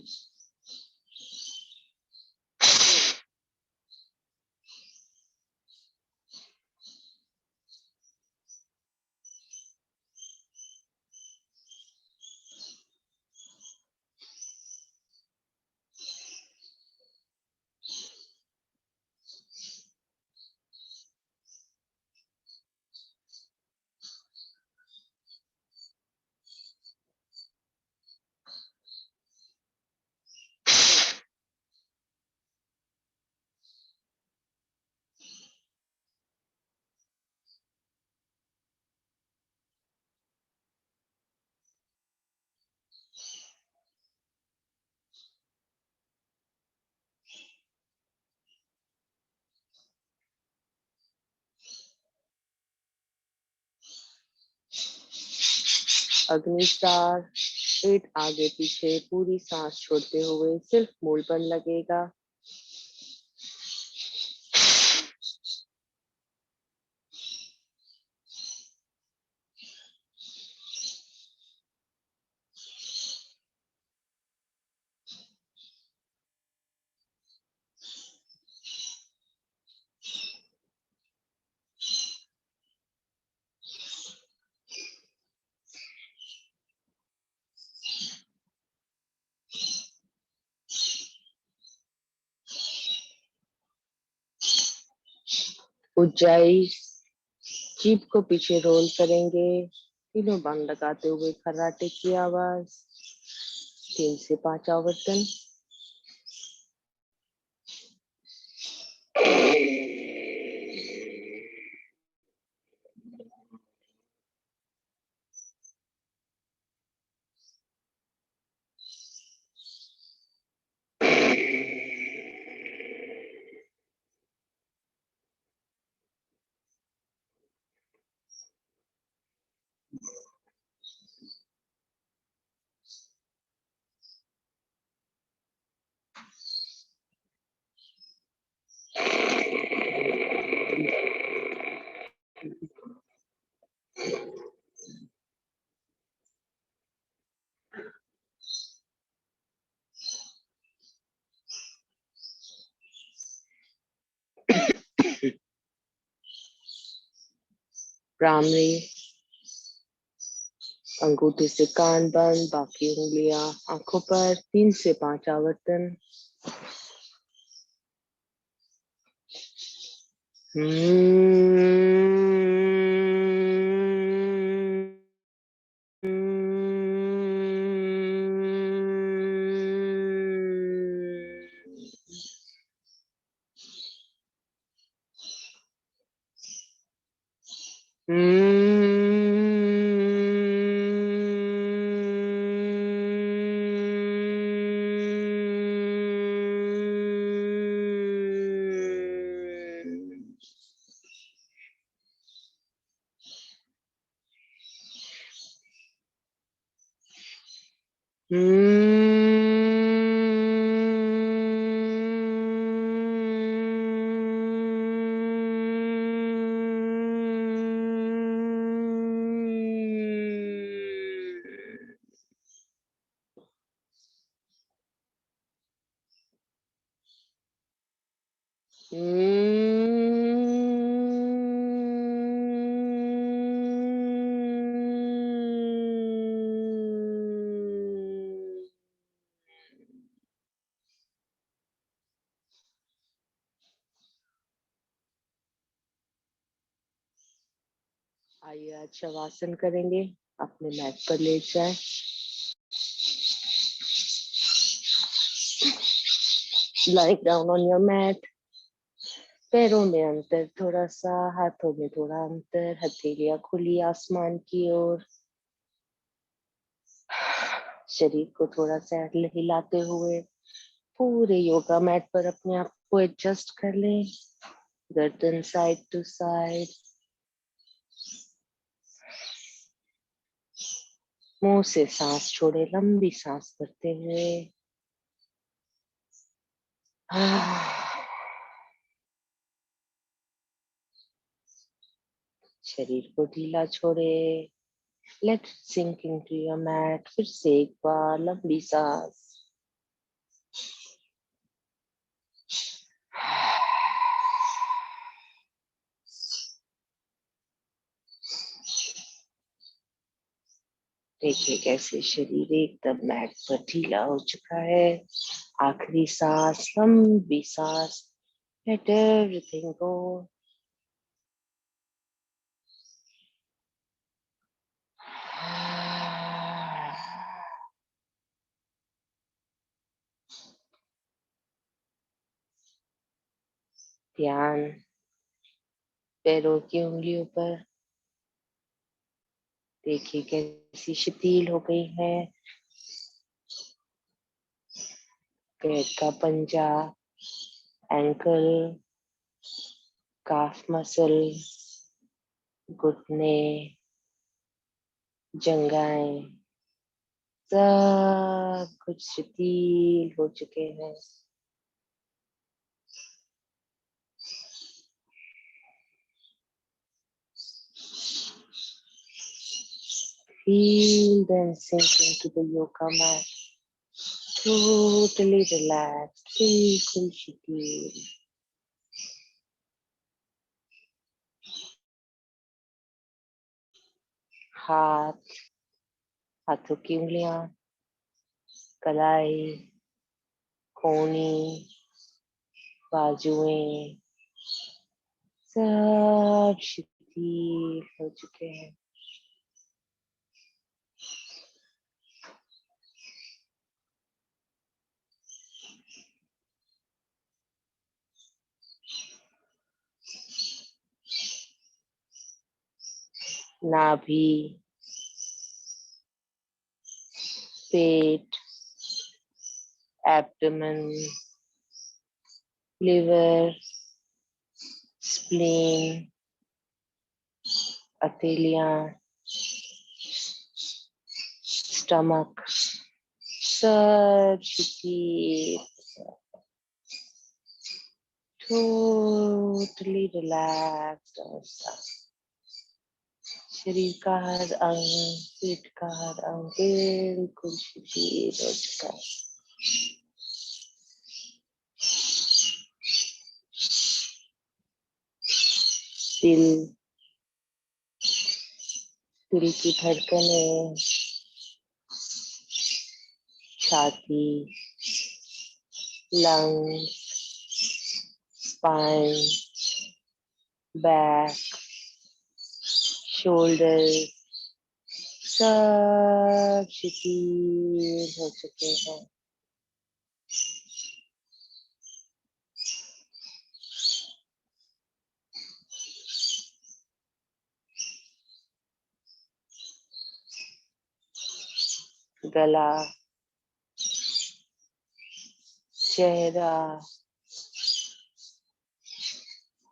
[SPEAKER 1] अग्नि स्टार 8 आगे पीछे पूरी सांस छोड़ते हुए सिर्फ मूल बंद लगेगा। ऊंचाई जीभ को पीछे रोल करेंगे, तीनों बांग लगाते हुए खर्राटे की आवाज। 3 से 5 आवर्तन। भ्रामरी, अंगूठे से कान बंद, बाकी उंगलियां आंखों पर। 3 से 5 आवर्तन। आइए आज शवासन करेंगे। अपने मैट पर लेट जाएं। Lying down on your mat. पैरों में अंतर थोड़ा सा, हाथों में थोड़ा अंतर, हथेलियां खुली आसमान की ओर। शरीर को थोड़ा सा हिलाते हुए पूरे योगा मैट पर अपने आप को एडजस्ट कर लें। गर्दन साइड टू साइड। मुंह से सांस छोड़े, लंबी सांस भरते हुए। शरीर को ढीला छोड़े। Let sink into your mat. फिर से एक बार लंबी सांस। देखिए कैसे शरीर एकदम मैट पर ढीला हो चुका है। आखिरी सांस, लंबी सांस। लेट एवरीथिंग गो। ध्यान पैरों की उंगलियों पर। देखिए कैसी शिथिल हो गई है। पैर का पंजा, एंकल, काफ मसल, घुटने, जंघाएं, सब कुछ शिथिल हो चुके हैं। Feel them sink into the yoga mat. Totally relaxed, बिल्कुल शिथिल। हाथ, हाथों की उंगलियां, कलाई, कोहनी, बाजुएं, सब शिथिल। शिथिल हो चुके हैं। नाभि, पेट, एब्डोमेन, लिवर, स्प्लीन, अतेलियां, स्टमक, सब शिथिल, टोटली रिलैक्स्ड अवस्था। शरीर का हर अंग, पेट का हर अंग बिल्कुल शिथिल हो चुका है। दिल, दिल की धड़कनें, छाती, लंग्स, स्पाइन, बैक, शोल्डर, सब शिथिल हो चुके हैं। गला, चेहरा,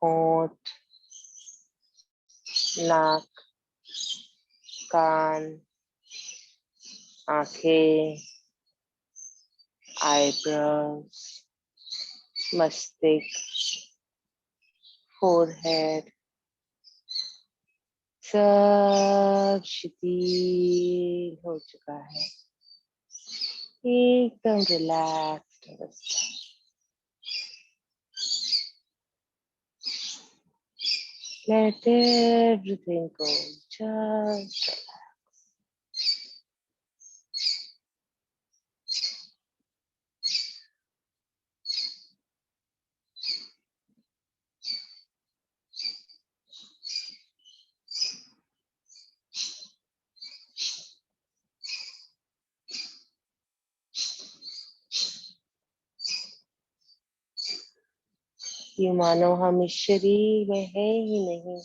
[SPEAKER 1] होंठ, नाक, कान, आंखें, आईब्रोज, मस्तिष्क, फोरहेड, सब शिथिल हो चुका है। एकदम रिलैक्स्ड अवस्था। Let everything go. Just ये मानो हम इस शरीर में है ही नहीं।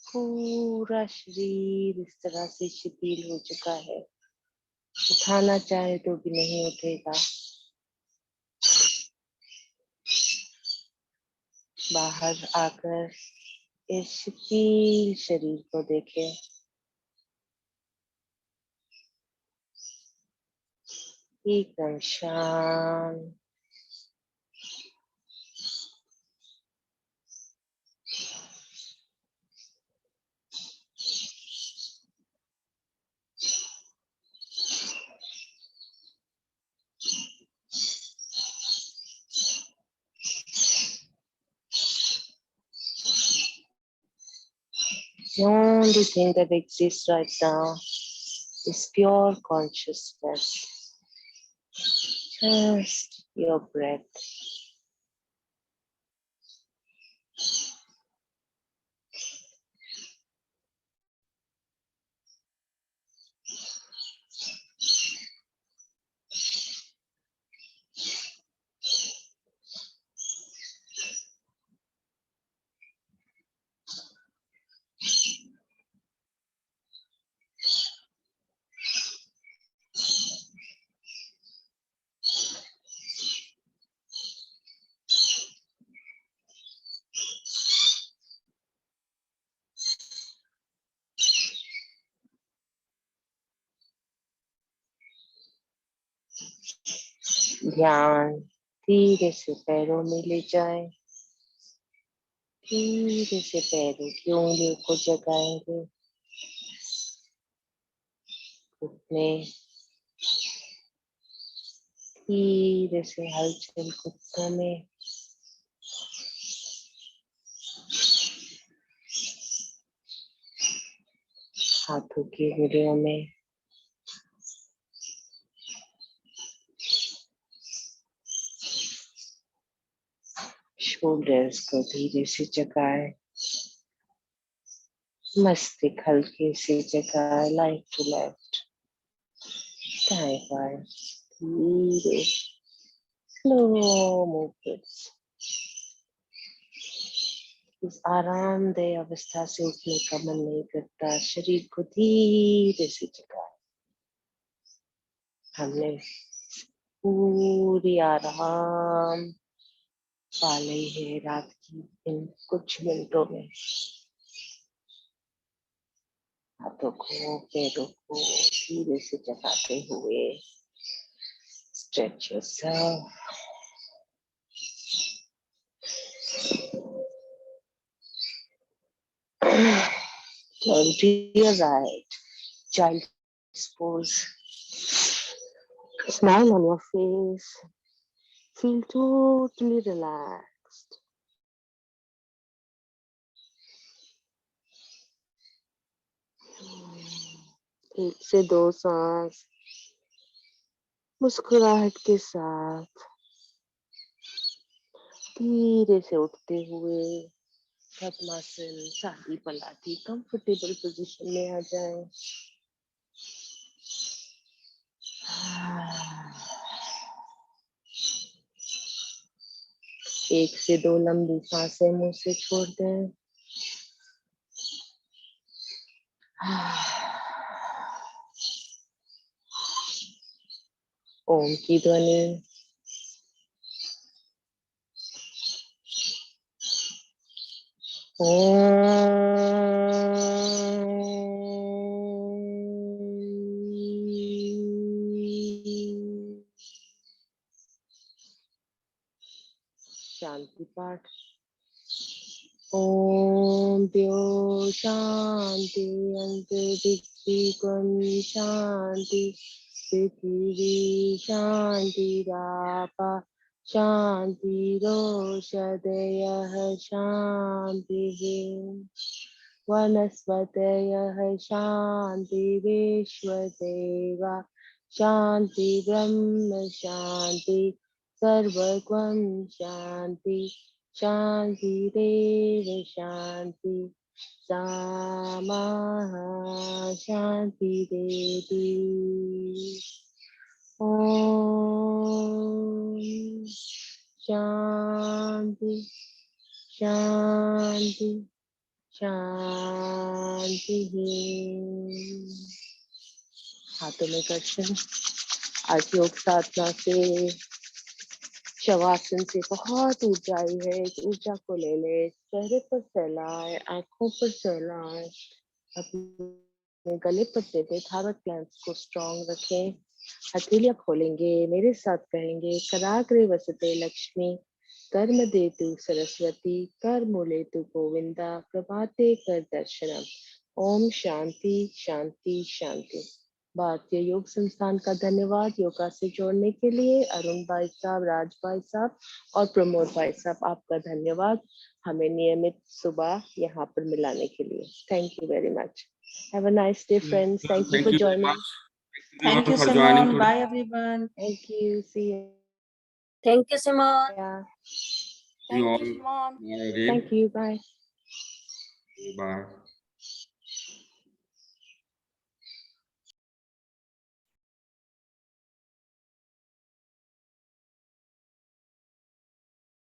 [SPEAKER 1] पूरा शरीर इस तरह से शिथिल हो चुका है, उठाना चाहे तो भी नहीं उठेगा। बाहर आकर इस शिथिल शरीर को देखें। एकदम शांत, the only thing that exists right now is pure consciousness. Just your breath. ध्यान धीरे से पैरों में ले जाएं। धीरे से पैरों की उंगलियों को जगाएंगे। घुटने धीरे से हलचल घुटनों में। हाथों की उंगलियों में। शोल्डर्स को धीरे से जगाएं। मस्तिष्क हल्की सी जगह, लाइट टू लेफ्ट, दाएं बाएं, धीरे स्लो मूवमेंट्स। इस आरामदेह अवस्था से उठने का मन नहीं करता, शरीर को धीरे से जगा। हमने पूरी आराम पा ली है रात की इन कुछ मिनटों में। हाथों को पैरों को धीरे से जगाते हुए stretch yourself. Turn to your right, child's pose. Smile on your face. Feel totally relaxed. एक से दो सांस मुस्कुराहट के साथ धीरे से उठते हुए पद्मासन, सारी पलाटी कंफर्टेबल पोजीशन में आ जाएं। एक से दो लंबी सांसें मुंह से छोड़ दें। ओम की ध्वनि शांति पाठ। ओम द्यो शांति अंतरिक्षं शांति पृथिवी शांतिरापा शांतिरोषधयः शांतिः वनस्पतयः शांतिरेश्वदेवा शांति ब्रह्म शांति सर्वगं शांति शांतिरेव शांति सामा शांतिरेधि। ओम शांति शांति शांति। हाथों में घर्षण। आज योग साधना से शवासन से बहुत ऊर्जा आई है। इस ऊर्जा को ले ले, चेहरे पर फैलाए, आंखों पर फैलाए, अपने गले पर दे दे। थायराइड ग्लैंड्स को स्ट्रॉन्ग रखें। हथेलियां खोलेंगे, मेरे साथ कहेंगे कराग्रे वसते लक्ष्मी, कर्म दे तु सरस्वती, कर मूले तु गोविंदा, प्रभाते कर दर्शनम। ओम शांति शांति शांति। भारतीय योग संस्थान का धन्यवाद योगा से जोड़ने के लिए। अरुण भाई साहब, राज भाई साहब और प्रमोद भाई साहब, आपका धन्यवाद हमें नियमित सुबह यहाँ पर मिलाने के लिए। Thank you very much. Have a nice day friends. Thank you for joining.
[SPEAKER 2] Thank you, Simone. Bye, everyone.
[SPEAKER 1] Thank you. See you.
[SPEAKER 3] Thank you, Simone.
[SPEAKER 1] Yeah.
[SPEAKER 2] Thank you, Simone.
[SPEAKER 1] Thank you. Bye.
[SPEAKER 2] Bye.